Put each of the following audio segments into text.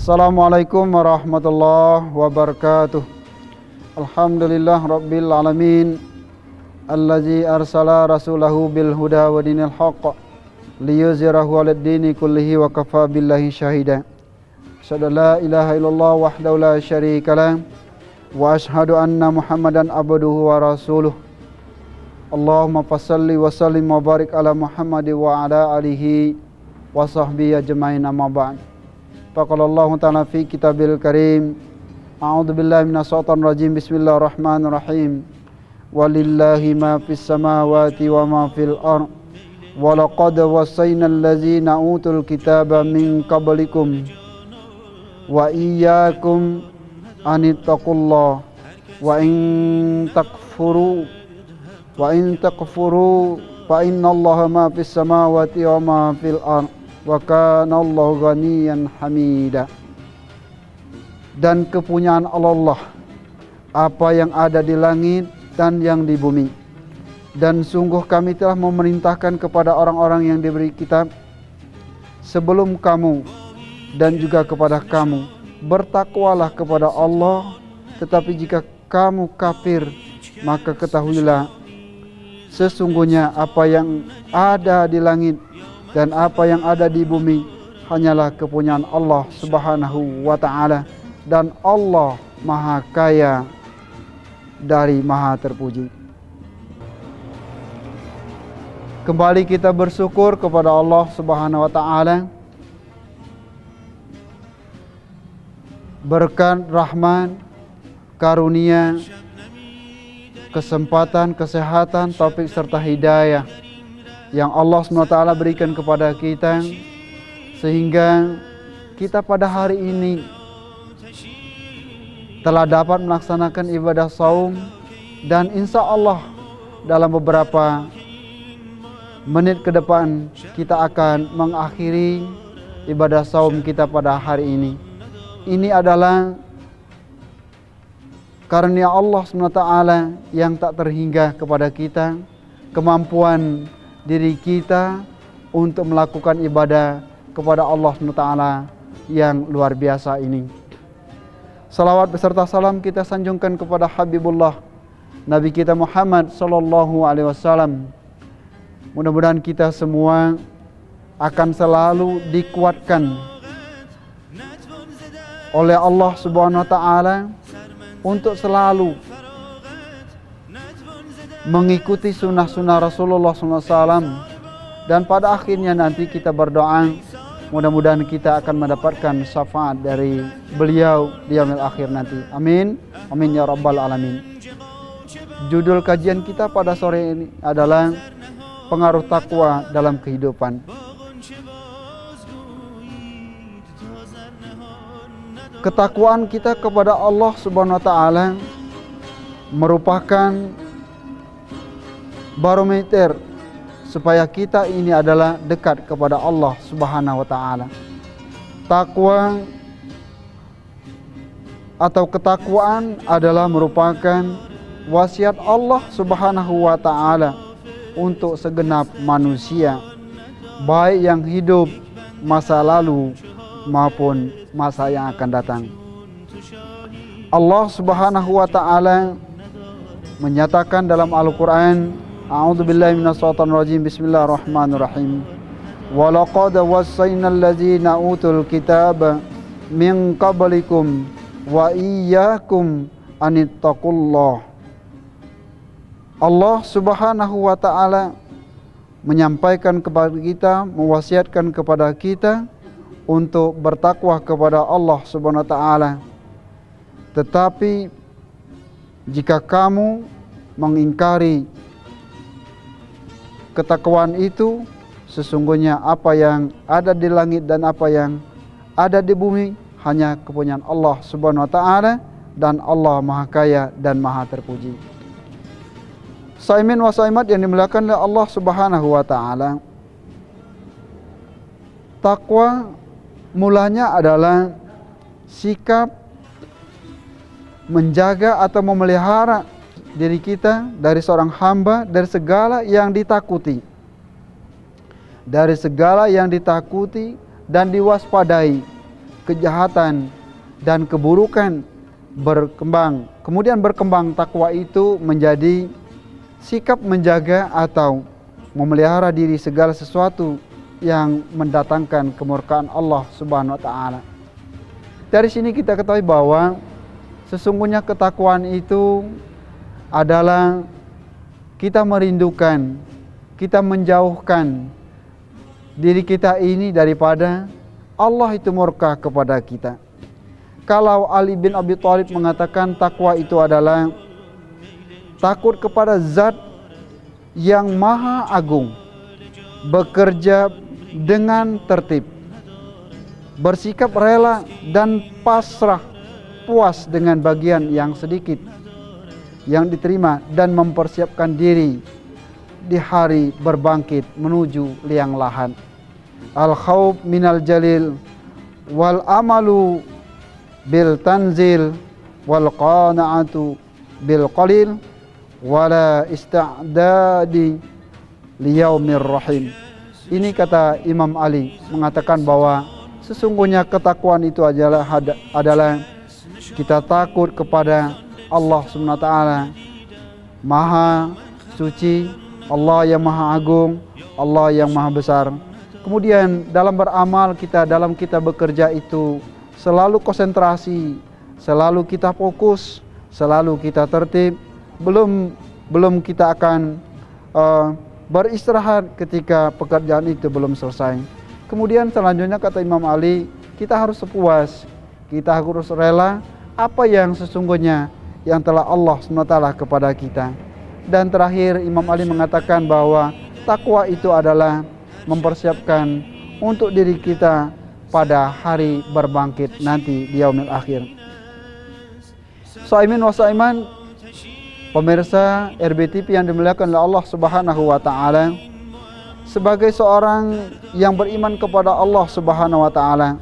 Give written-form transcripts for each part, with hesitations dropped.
Assalamualaikum warahmatullahi wabarakatuh. Alhamdulillah rabbil alamin allazi arsala rasulahu bil huda wa dinil haqq liyuzhirahu 'alad dini kullihi wa kafa billahi syahida. Asyhadu la ilaha illallah wahdahu la syarika lah wa asyhadu anna Muhammadan abduhu wa rasuluh. Allahumma fassalli wa sallim wa barik ala Muhammad wa ala alihi wa sahbihi ajmain, amma ba'd. Faqala Allah ta'ala fi kitabil karim, a'udzu billahi minasyaitonir rajim, bismillahirrahmanirrahim. Walillahi ma fis samawati wa ma fil ardh. Wa laqad wasaynal ladzina utul kitaba min qablikum wa iyyakum anittaqullah wa in takfuru fa innallaha ma fis samawati wa ma fil ardh wa kana Allahu ghaniyan hamida. Dan kepunyaan Allah apa yang ada di langit dan yang di bumi. Dan sungguh kami telah memerintahkan kepada orang-orang yang diberi kitab sebelum kamu dan juga kepada kamu, bertakwalah kepada Allah. Tetapi jika kamu kafir, maka ketahuilah sesungguhnya apa yang ada di langit dan apa yang ada di bumi hanyalah kepunyaan Allah Subhanahu wa ta'ala, dan Allah Maha Kaya dari Maha Terpuji. Kembali kita bersyukur kepada Allah Subhanahu wa ta'ala. Berkat rahmat, karunia, kesempatan, kesehatan, taufik serta hidayah yang Allah SWT berikan kepada kita, sehingga kita pada hari ini telah dapat melaksanakan ibadah saum, dan insya Allah dalam beberapa menit ke depan kita akan mengakhiri ibadah saum kita pada hari ini. Ini adalah karunia Allah SWT yang tak terhingga kepada kita, kemampuan diri kita untuk melakukan ibadah kepada Allah SWT yang luar biasa ini. Salawat beserta salam kita sanjungkan kepada Habibullah Nabi kita Muhammad sallallahu alaihi wasallam. Mudah-mudahan kita semua akan selalu dikuatkan oleh Allah Subhanahu wa ta'ala untuk selalu mengikuti sunnah-sunnah Rasulullah SAW, dan pada akhirnya nanti kita berdoa mudah-mudahan kita akan mendapatkan syafaat dari beliau di yaumil akhir nanti. Amin, amin ya rabbal alamin. Judul kajian kita pada sore ini adalah pengaruh takwa dalam kehidupan. Ketakwaan kita kepada Allah Subhanahu wa ta'ala merupakan barometer supaya kita ini adalah dekat kepada Allah Subhanahu wa ta'ala. Takwa atau ketakwaan adalah merupakan wasiat Allah Subhanahu wa ta'ala untuk segenap manusia, baik yang hidup masa lalu maupun masa yang akan datang. Allah Subhanahu wa ta'ala menyatakan dalam Al-Quran, a'udzu billahi minasyaitonir rajim, bismillahirrahmanirrahim. Wa laqad wasaynal ladzina utul kitaba min qablikum wa iyyakum anittaqullah. Allah Subhanahu wa ta'ala menyampaikan kepada kita, mewasiatkan kepada kita untuk bertakwa kepada Allah Subhanahu wa ta'ala. Tetapi jika kamu mengingkari ketakwaan itu, sesungguhnya apa yang ada di langit dan apa yang ada di bumi hanya kepunyaan Allah Subhanahu wa ta'ala, dan Allah Maha Kaya dan Maha Terpuji. Saimin wa saimat yang dimuliakan oleh Allah Subhanahu wa ta'ala, takwa mulanya adalah sikap menjaga atau memelihara diri kita dari seorang hamba dari segala yang ditakuti. Dari segala yang ditakuti dan diwaspadai kejahatan dan keburukan berkembang. Kemudian berkembang takwa itu menjadi sikap menjaga atau memelihara diri segala sesuatu yang mendatangkan kemurkaan Allah Subhanahu wa taala. Dari sini kita ketahui bahwa sesungguhnya ketakwaan itu adalah kita merindukan, kita menjauhkan diri kita ini daripada Allah itu murka kepada kita. Kalau Ali bin Abi Thalib mengatakan takwa itu adalah takut kepada zat yang maha agung, bekerja dengan tertib, bersikap rela dan pasrah, puas dengan bagian yang sedikit yang diterima, dan mempersiapkan diri di hari berbangkit menuju liang lahat. Al-khawf minal jalil wal amalu bil tanzil wal qana'atu bil qalil wala ista'dadi liyaumir rahim. Ini kata Imam Ali mengatakan bahwa sesungguhnya ketakwaan itu adalah kita takut kepada Allah Subhanahu wa taala, Maha Suci, Allah yang Maha Agung, Allah yang Maha Besar. Kemudian dalam beramal dalam kita bekerja itu selalu konsentrasi, selalu kita fokus, selalu kita tertib. Belum kita akan beristirahat ketika pekerjaan itu belum selesai. Kemudian selanjutnya kata Imam Ali, kita harus puas, kita harus rela apa yang sesungguhnya yang telah Allah SWT kepada kita. Dan terakhir Imam Ali mengatakan bahwa takwa itu adalah mempersiapkan untuk diri kita pada hari berbangkit nanti di yaumil akhir. Shaimin wa Shaiman, pemirsa RBTV yang dimuliakan oleh Allah Subhanahu wa taala, sebagai seorang yang beriman kepada Allah Subhanahu wa taala,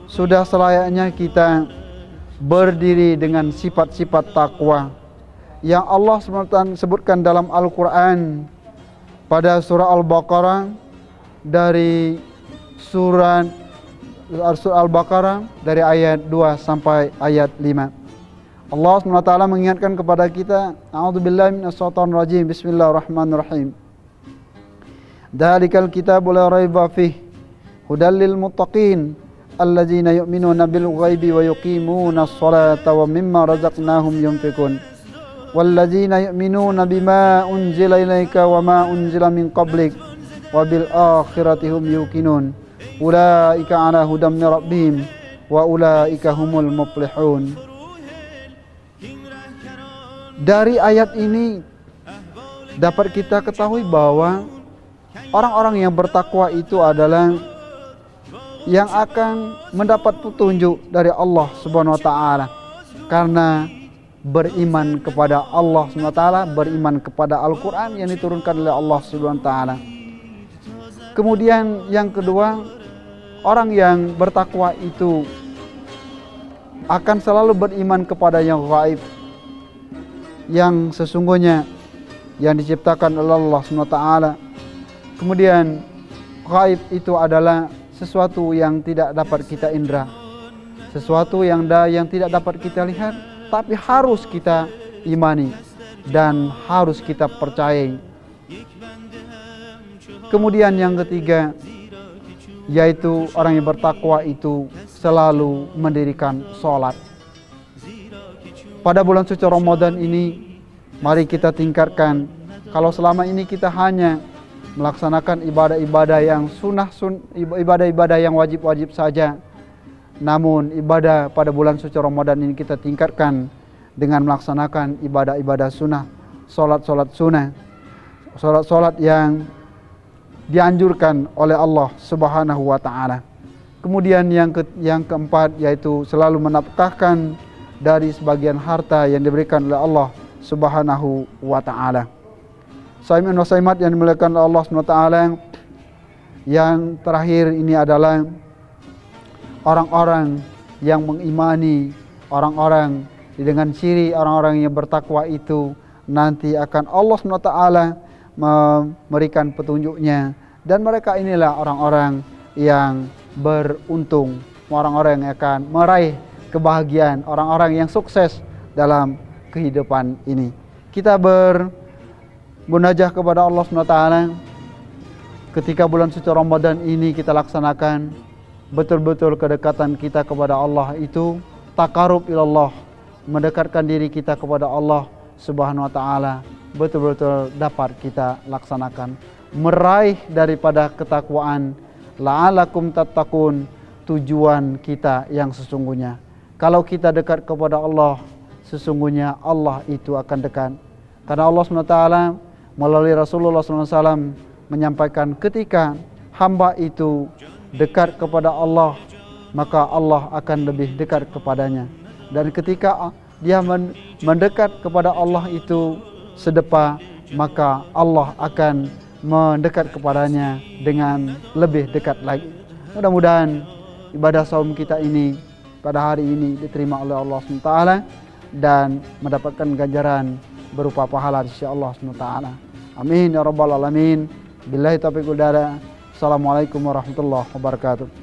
sudah selayaknya kita berdiri dengan sifat-sifat takwa yang Allah SWT sebutkan dalam Al-Quran pada surah Al-Baqarah, dari surah Al-Baqarah dari ayat 2 sampai ayat 5. Allah SWT mengingatkan kepada kita, A'udzubillahi minasyaitonir rajim, Bismillahirrahmanirrahim. Dzalikal kitabu la raiba fihi hudal lil muttaqin alladzina yu'minuna bil ghaibi wa yuqimuna as-salata wa mimma razaqnahum yunfikun walladzina yu'minuna bima unzila ilaika wa ma unzila min qablik wa bil akhirati hum yuqinun ulaika ala hudam min rabbihim wa ulaika humul muflihun. Dari ayat ini dapat kita ketahui bahwa orang-orang yang bertakwa itu adalah yang akan mendapat petunjuk dari Allah Subhanahu wa taala karena beriman kepada Allah Subhanahu wa taala, beriman kepada Al-Qur'an yang diturunkan oleh Allah Subhanahu wa taala. Kemudian yang kedua, orang yang bertakwa itu akan selalu beriman kepada yang gaib, yang sesungguhnya yang diciptakan oleh Allah Subhanahu wa taala. Kemudian gaib itu adalah sesuatu yang tidak dapat kita indra, sesuatu yang tidak dapat kita lihat, tapi harus kita imani dan harus kita percayai. Kemudian yang ketiga, yaitu orang yang bertakwa itu selalu mendirikan sholat. Pada bulan suci Ramadan ini, mari kita tingkatkan. Kalau selama ini kita hanya melaksanakan ibadah-ibadah yang ibadah-ibadah yang wajib-wajib saja, namun ibadah pada bulan suci Ramadan ini kita tingkatkan dengan melaksanakan ibadah-ibadah sunnah, solat-solat sunnah, solat-solat yang dianjurkan oleh Allah Subhanahu wa taala. Kemudian yang keempat, yaitu selalu menafkahkan dari sebagian harta yang diberikan oleh Allah Subhanahu wa taala. Shaimin wa Shaimat yang dimuliakan oleh Allah SWT, yang terakhir ini adalah orang-orang yang mengimani, orang-orang dengan ciri orang-orang yang bertakwa itu nanti akan Allah SWT memberikan petunjuknya, dan mereka inilah orang-orang yang beruntung orang-orang yang akan meraih kebahagiaan, orang-orang yang sukses dalam kehidupan ini. Kita bermunajah kepada Allah SWT. Ketika bulan suci Ramadan ini kita laksanakan, betul-betul kedekatan kita kepada Allah itu takarub ilallah, mendekatkan diri kita kepada Allah Subhanahu wa taala, betul-betul dapat kita laksanakan, meraih daripada ketakwaan, la'alakum tattaqun, tujuan kita yang sesungguhnya. Kalau kita dekat kepada Allah, sesungguhnya Allah itu akan dekat. Karena Allah SWT melalui Rasulullah SAW menyampaikan, ketika hamba itu dekat kepada Allah, maka Allah akan lebih dekat kepadanya. Dan ketika dia mendekat kepada Allah itu sedepa, maka Allah akan mendekat kepadanya dengan lebih dekat lagi. Mudah-mudahan ibadah saum kita ini pada hari ini diterima oleh Allah SWT dan mendapatkan ganjaran berupa pahala di sisi Allah SWT. Amin ya rabbal alamin. Billahi taufiq wal hidayah. Assalamualaikum warahmatullahi wabarakatuh.